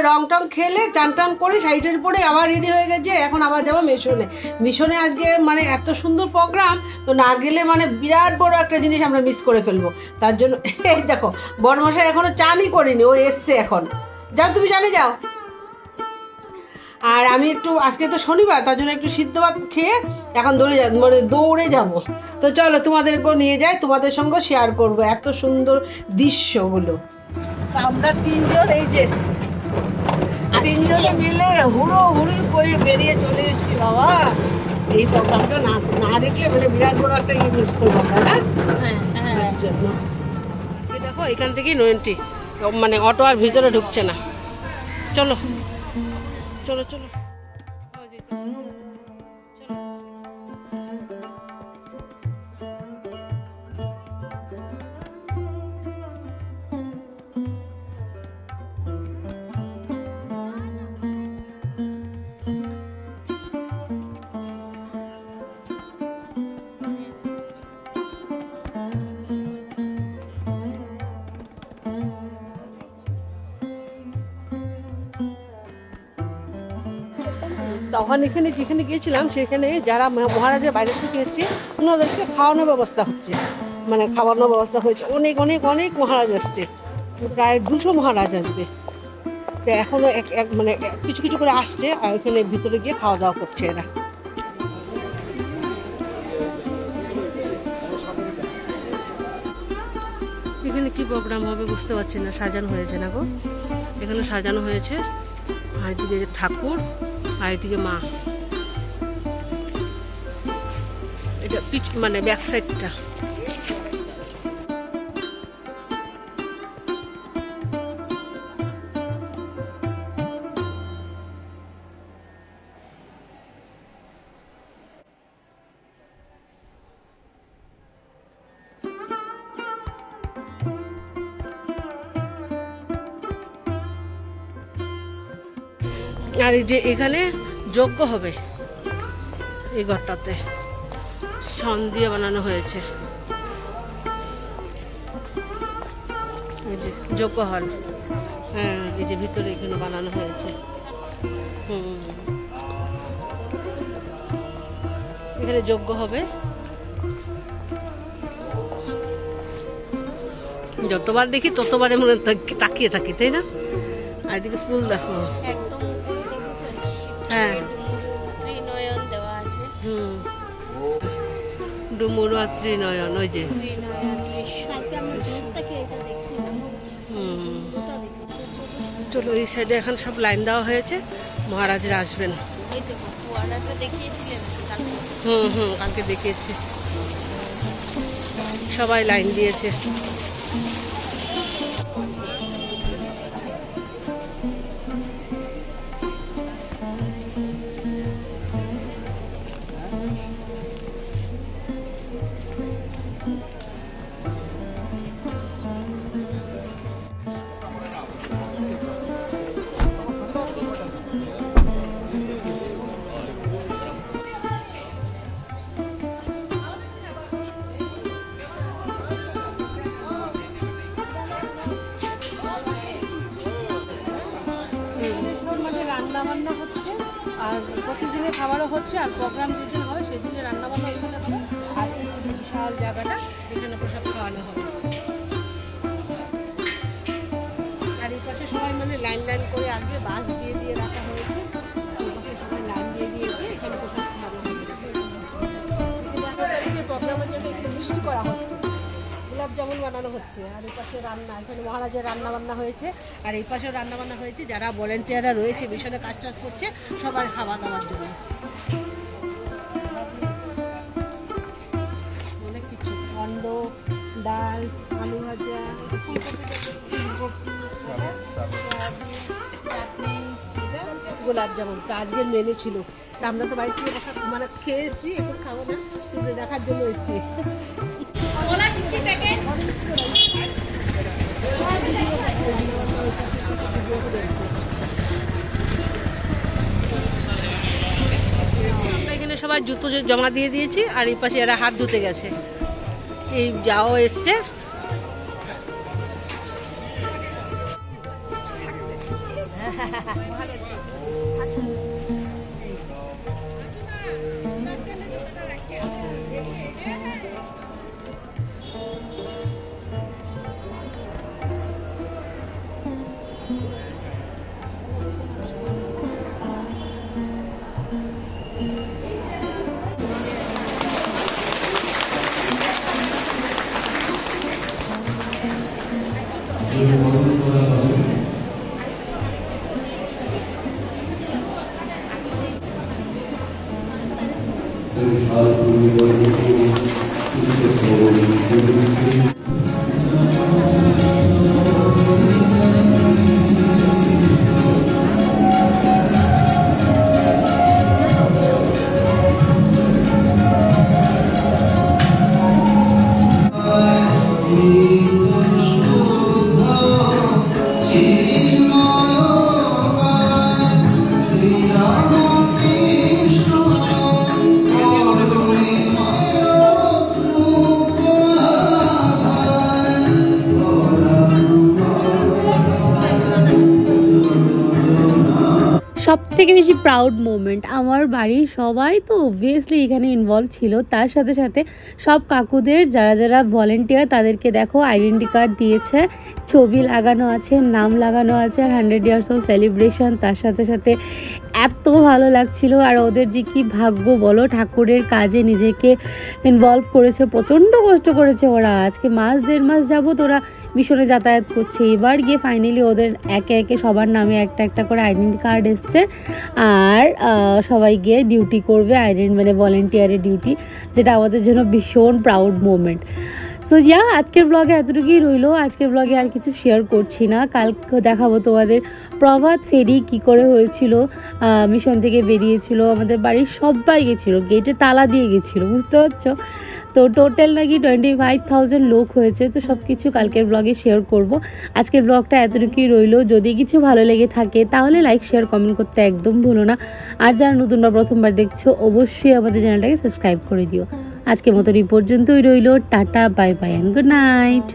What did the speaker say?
রং টং খেলে চান টান করে শাড়িটার পরে আবার রেডি হয়ে গেছে, এখন আবার যাবো মিশনে। মিশনে আজকে মানে এত সুন্দর প্রোগ্রাম, তো না গেলে মানে বিরাট বড় একটা জিনিস আমরা মিস করে ফেলবো। তার জন্য এই দেখো বড়মশাই এখনও চানই করিনি, ও এসছে এখন। যাও তুমি জানে যাও। আর আমি একটু আজকে তো শনিবার, তার জন্য একটু সিদ্ধ ভাত খেয়ে এখন দৌড়ে যাব। তো চলো তোমাদেরকেও নিয়ে যাই, তোমাদের সঙ্গে শেয়ার করব এত সুন্দর দৃশ্যগুলো। আমরা তিনজন এই যে তিনজনে মিলে হুড়োহুড়ি করে বেরিয়ে চলে এসেছি বাবা। এই প্রোগ্রামটা না দেখলে মানে বিরাট বড় একটা মিস করবো আমরা না। হ্যাঁ জন্য দেখো এখান থেকেই নয়নটি মানে অটো আর ভিতরে ঢুকছে না। চলো চলো চলো তখন এখানে যেখানে গিয়েছিলাম সেখানে যারা মহারাজের বাইরে থেকে এসছে ওনাদেরকে খাওয়ানোর ব্যবস্থা হচ্ছে, মানে খাওয়ানোর ব্যবস্থা হয়েছে। অনেক অনেক অনেক মহারাজ আসছে, প্রায় 200 মহারাজ আসবে। তো এখনও মানে কিছু কিছু করে আসছে, আর ওখানে ভিতরে গিয়ে খাওয়া দাওয়া করছে এরা। এখানে কি প্রোগ্রাম হবে বুঝতে পারছি না, সাজানো হয়েছে না গো, এখানে সাজানো হয়েছে। আর এদিকে ঠাকুর আর এদিকে মা, এটা মানে ব্যাক সাইডটা। আর এই যে এখানে যজ্ঞ হবে, এই ঘরটাতে সন দিয়ে বানানো হয়েছে, এই যে যজ্ঞ হল। হ্যাঁ এই যে ভিতরে এখানে বানানো হয়েছে। এখানে যজ্ঞ হবে, যতবার দেখি ততবারে মনে তাকিয়ে থাকি, তাই না? আর এদিকে ফুল দেখো, হ্যাঁ ডুমুর আর ত্রিনয়ন, ওই যে চলো এই সাইডে এখন সব লাইন দেওয়া হয়েছে, মহারাজরা আসবেন। কালকে দেখিয়েছি, সবাই লাইন দিয়েছে। রান্নাবান্না হচ্ছে, আর প্রতিদিনের খাবারও হচ্ছে, আর প্রোগ্রাম যেদিন হবে সেদিনে রান্নাবান্না এখানে হবে। আর এই বিশাল জায়গাটা এখানে প্রসাদ খাওয়ানো হবে। আর এই পাশে সবাই মানে লাইন লাইন করে আগে বাস দিয়ে দিয়ে রাখা হয়েছে, এই পাশে সবাই লাইন দিয়ে দিয়েছে, এখানে প্রসাদ খাওয়ানো হবে। প্রোগ্রামের জন্য এখানে মিষ্টি করা হচ্ছে, গোলাপ জামুন বানানো হচ্ছে। আর এই পাশে রান্না, এখানে মহারাজের রান্না বান্না হয়েছে, আর এই পাশেও রান্না বান্না হয়েছে। যারা ভলেন্টিয়াররা রয়েছে মিশনে কাজ টাজ করছে সবার খাওয়া দাওয়ার জন্য অনেক কিছু, অন্ন, ডাল, আলু ভাজা, গোলাপ জামুন তো আজকের মেনু ছিল। আমরা তো বাড়ি থেকে মানে খেয়ে এসেছি, এখন খাবো না, কিন্তু দেখার জন্য এসেছি। এখানে সবাই জুতো জমা দিয়ে দিয়েছি, আর এই পাশে এরা হাত ধুতে গেছে, এই যাও এসছে। সবথেকে বেশি প্রাউড মোমেন্ট আমার বাড়ির সবাই তো অবভিয়াসলি এখানে ইনভলভ ছিল, তার সাথে সাথে সব কাকুদের যারা যারা ভলেন্টিয়ার তাদেরকে দেখো আইডেন্টি কার্ড দিয়েছে, ছবি লাগানো আছে, নাম লাগানো আছে, আর 100 ইয়ার্স অফ সেলিব্রেশন। তার সাথে সাথে এত ভালো লাগছিল। আর ওদের যে কি ভাগ্য বলো, ঠাকুরের কাজে নিজেকে ইনভলভ করেছে, প্রচণ্ড কষ্ট করেছে ওরা। আজকে মাস 1.5 মাস যাবত ওরা মিশনে যাতায়াত করছে। এবার গিয়ে ফাইনালি ওদের একে একে সবার নামে একটা একটা করে আইডেন্টি কার্ড এসছে, আর সবাই গিয়ে ডিউটি করবে, মানে ভলেন্টিয়ারের ডিউটি, যেটা আমাদের জন্য ভীষণ প্রাউড মোমেন্ট। সো আজকের ব্লগে এতটুকুই রইলো। আজকের ব্লগে আর কিছু শেয়ার করছি না, কালকে দেখাবো তোমাদের প্রভাত ফেরি কি করে হয়েছিল। মিশন থেকে বেরিয়েছিল, আমাদের বাড়ির সবাই গেছিলো, গেটে তালা দিয়ে গেছিলো, বুঝতে পারছো। তো টোটাল নাকি 25,000 লোক হয়েছে। তো সব কিছু কালকের ব্লগে শেয়ার করব। আজকের ব্লগটা এতটুকুই রইলো। যদি কিছু ভালো লেগে থাকে তাহলে লাইক, শেয়ার, কমেন্ট করতে একদম ভুলো না। আর যারা নতুন বা প্রথমবার দেখছো অবশ্যই আমাদের চ্যানেলটাকে সাবস্ক্রাইব করে দিও। আজকের মতো এই পর্যন্তই রইলো। Tata, bye bye and good night.